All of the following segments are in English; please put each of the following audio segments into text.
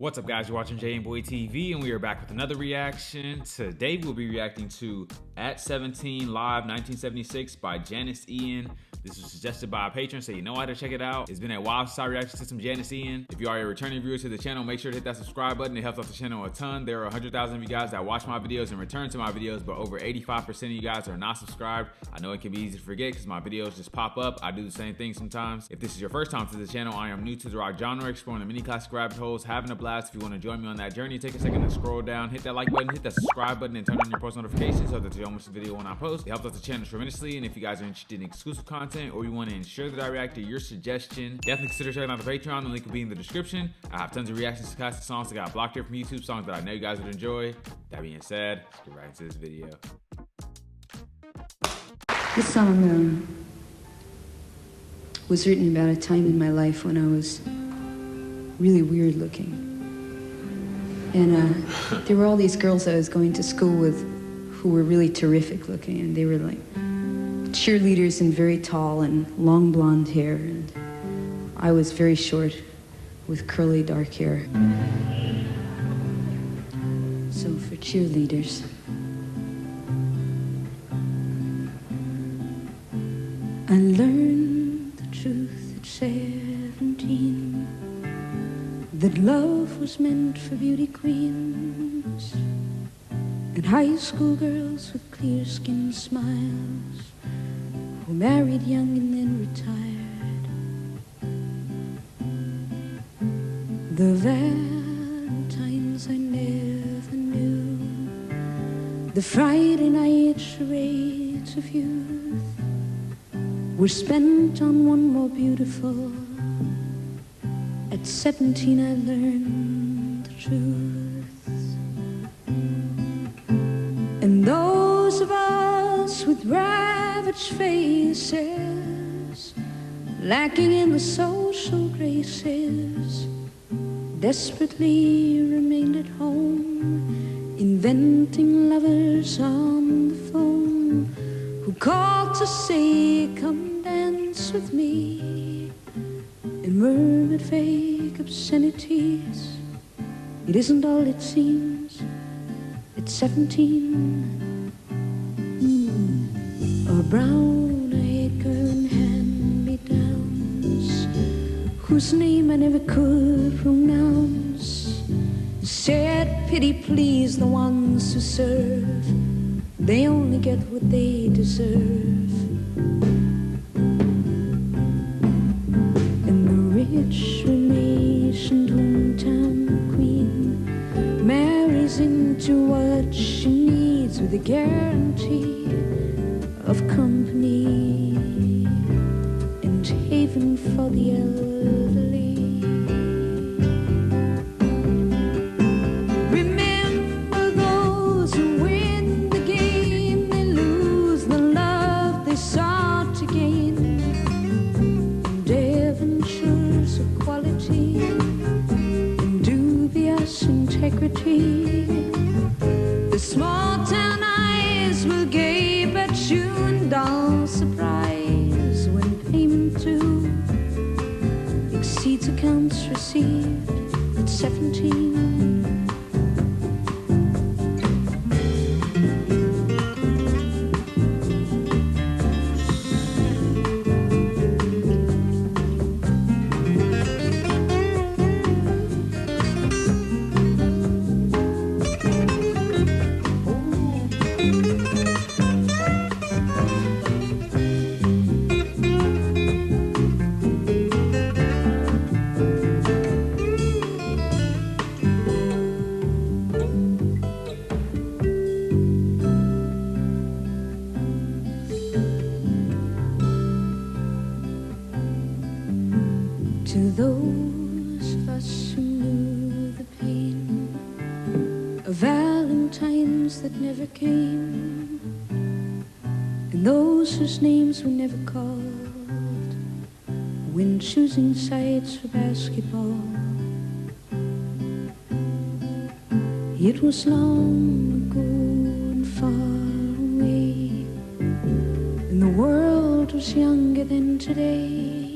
What's up, guys? You're watching jmboytv, and we are back with another reaction. Today we'll be reacting to At 17 Live 1976 by Janis Ian. This was suggested by a patron, so you know how to check it out. It's been a while since I reacted to some Janis Ian. If you are a returning viewer to the channel, make sure to hit that subscribe button. It helps out the channel a ton. There are 100,000 of you guys that watch my videos and return to my videos, but over 85% of you guys are not subscribed. I know it can be easy to forget because my videos just pop up. I do the same thing sometimes. If this is your first time to the channel, I am new to the rock genre, exploring the many classic rabbit holes, having a blast. If you want to join me on that journey, take a second to scroll down, hit that like button, hit that subscribe button, and turn on your post notifications so that you don't miss a video when I post. It helps out the channel tremendously, and if you guys are interested in exclusive content or you want to ensure that I react to your suggestion, definitely consider checking out the Patreon. The link will be in the description. I have tons of reactions to classic songs that got blocked here from YouTube, songs that I know you guys would enjoy. That being said, let's get right into this video. This song was written about a time in my life when I was really weird looking. And there were all these girls I was going to school with who were really terrific looking, and they were like cheerleaders and very tall and long blonde hair, and I was very short with curly dark hair. So for cheerleaders, I learned the truth at 17, that love was meant for beauty queens and high school girls with clear skin smiles who married young and then retired. The Valentines I never knew, the Friday night charades of youth, were spent on one more beautiful. At 17 I learned the truth. And those of us with ravaged faces, lacking in the social graces, desperately remained at home, inventing lovers on the phone who called to say, "Come dance with me," and murmured vague obscenities. It isn't all it seems at 17. A brown-eyed girl in hand-me-downs, whose name I never could pronounce, said, "Pity please the ones who serve, they only get what they deserve." Rich, relationed hometown queen marries into what she needs with a guarantee of company and haven for the elderly. Remember those who win the game, they lose the love they sought to gain. Equality and dubious integrity. The small town eyes will gape at you in dull surprise when payment due exceeds accounts received at 17. To those of us who knew the pain of Valentines that never came, and those whose names were never called when choosing sides for basketball, it was long ago and far away, and the world was younger than today.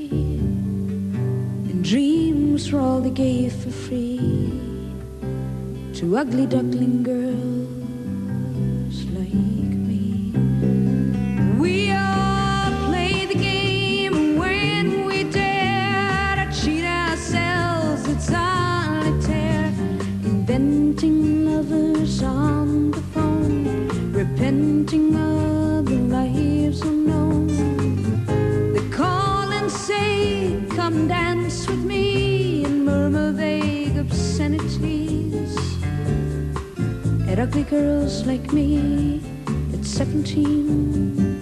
Dreams were all they gave for free. to ugly duckling girls like me. We all play the game when we dare to cheat ourselves at solitaire, inventing lovers on the phone, repenting of the lives unknown. They call and say, come dance with me, and murmur vague obscenities at ugly girls like me at 17.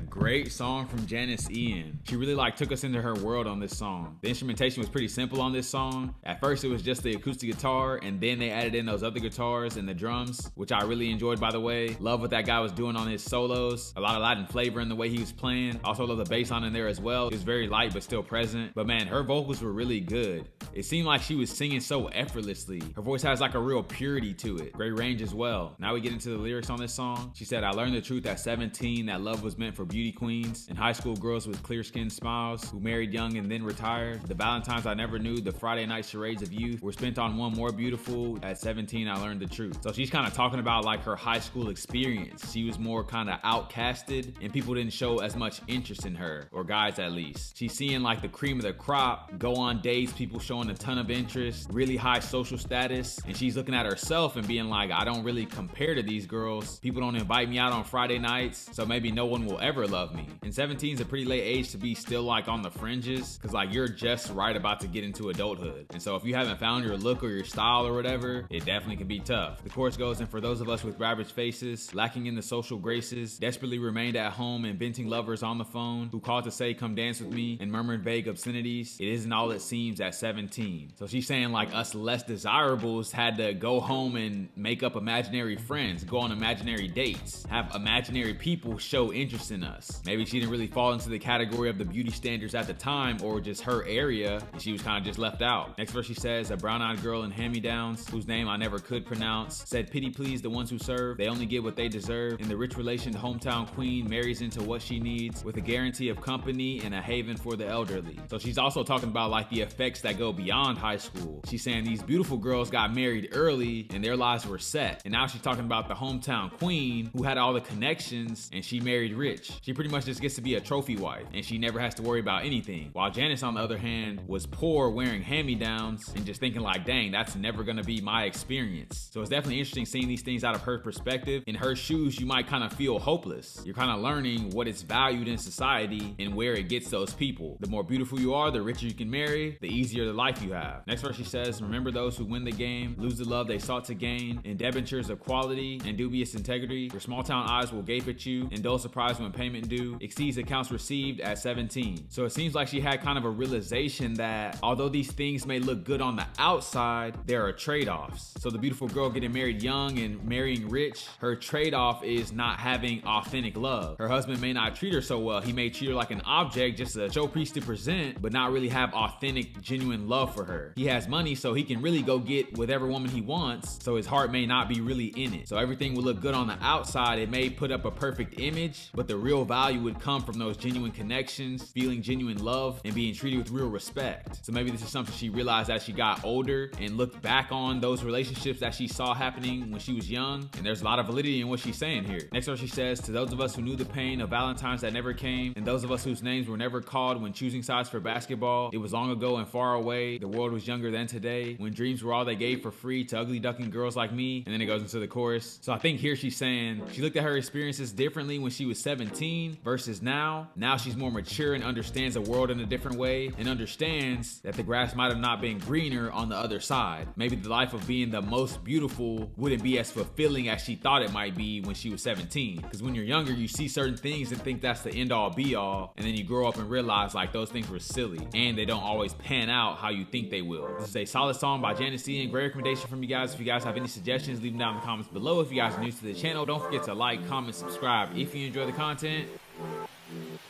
Great song from Janis Ian. She really took us into her world on this song. The instrumentation was pretty simple on this song. At first it was just the acoustic guitar, and then they added in those other guitars and the drums, which I really enjoyed, by the way. Love what that guy was doing on his solos. A lot of Latin flavor in the way he was playing. Also love the bass line in there as well. It was very light but still present. But man, her vocals were really good. It seemed like she was singing so effortlessly. Her voice has a real purity to it. Great range as well. Now we get into the lyrics on this song. She said, I learned the truth at 17 that love was meant for beauty queens and high school girls with clear-skinned smiles who married young and then retired. The Valentines I never knew, the Friday night charades of youth were spent on one more beautiful. At 17, I learned the truth. So she's kind of talking about her high school experience. She was more kind of outcasted and people didn't show as much interest in her, or guys at least. She's seeing the cream of the crop, go on dates, people showing a ton of interest, really high social status, and she's looking at herself and being I don't really compare to these girls. People don't invite me out on Friday nights, so maybe no one will ever love me. And 17 is a pretty late age to be still on the fringes, because you're just right about to get into adulthood. And so if you haven't found your look or your style or whatever, it definitely can be tough. The chorus goes, and for those of us with ravaged faces, lacking in the social graces, desperately remained at home, inventing lovers on the phone, who called to say come dance with me, and murmured vague obscenities, it isn't all it seems at 17. So she's saying us less desirables had to go home and make up imaginary friends, go on imaginary dates, have imaginary people show interest in us. Maybe she didn't really fall into the category of the beauty standards at the time, or just her area, and she was kind of just left out. Next verse she says, a brown-eyed girl in hand-me-downs, whose name I never could pronounce, said pity please the ones who serve, they only get what they deserve. In the rich relation, the hometown queen marries into what she needs, with a guarantee of company and a haven for the elderly. So she's also talking about the effects that go beyond high school. She's saying these beautiful girls got married early and their lives were set, and now she's talking about the hometown queen who had all the connections and she married rich. She pretty much just gets to be a trophy wife and she never has to worry about anything, while Janis on the other hand was poor, wearing hand-me-downs and just thinking dang, that's never gonna be my experience. So it's definitely interesting seeing these things out of her perspective. In her shoes, you might kind of feel hopeless. You're kind of learning what is valued in society and where it gets those people. The more beautiful you are, the richer you can marry, the easier the life you have. Next verse she says, remember those who win the game, lose the love they sought to gain, indebentures of quality and dubious integrity, your small town eyes will gape at you, and dull surprise when payment due exceeds accounts received at 17. So it seems like she had kind of a realization that although these things may look good on the outside, there are trade-offs. So the beautiful girl getting married young and marrying rich, her trade-off is not having authentic love. Her husband may not treat her so well. He may treat her like an object, just a showpiece to present, but not really have authentic, genuine love for her. He has money, so he can really go get whatever woman he wants, so his heart may not be really in it. So everything will look good on the outside. It may put up a perfect image, but the real value would come from those genuine connections, feeling genuine love, and being treated with real respect. So maybe this is something she realized as she got older and looked back on those relationships that she saw happening when she was young, and there's a lot of validity in what she's saying here. Next verse she says, to those of us who knew the pain of Valentines that never came, and those of us whose names were never called when choosing sides for basketball, it was long ago and far away, the world was younger than today, when dreams were all they gave for free to ugly ducking girls like me. And then it goes into the chorus. So I think here she's saying she looked at her experiences differently when she was 17 versus now. Now she's more mature and understands the world in a different way, and understands that the grass might have not been greener on the other side. Maybe the life of being the most beautiful wouldn't be as fulfilling as she thought it might be when she was 17. Because when you're younger, you see certain things and think that's the end all be all, and then you grow up and realize those things were silly and they don't always pan out how you think they will. This is a solid song by Janis Ian. Great recommendation from you guys. If you guys have any suggestions, leave them down in the comments below. If you guys are new to the channel, don't forget to like, comment, subscribe if you enjoy the content,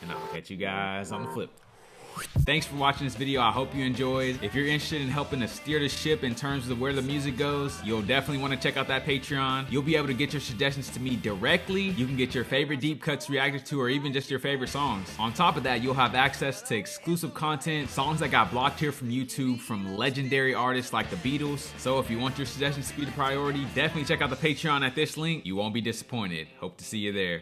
and I'll catch you guys on the flip. Thanks for watching this video. I hope you enjoyed. If you're interested in helping to steer the ship in terms of where the music goes, you'll definitely want to check out that Patreon. You'll be able to get your suggestions to me directly. You can get your favorite deep cuts reacted to, or even just your favorite songs. On top of that, you'll have access to exclusive content, songs that got blocked here from YouTube from legendary artists like the Beatles. So if you want your suggestions to be the priority, definitely check out the Patreon at this link. You won't be disappointed. Hope to see you there.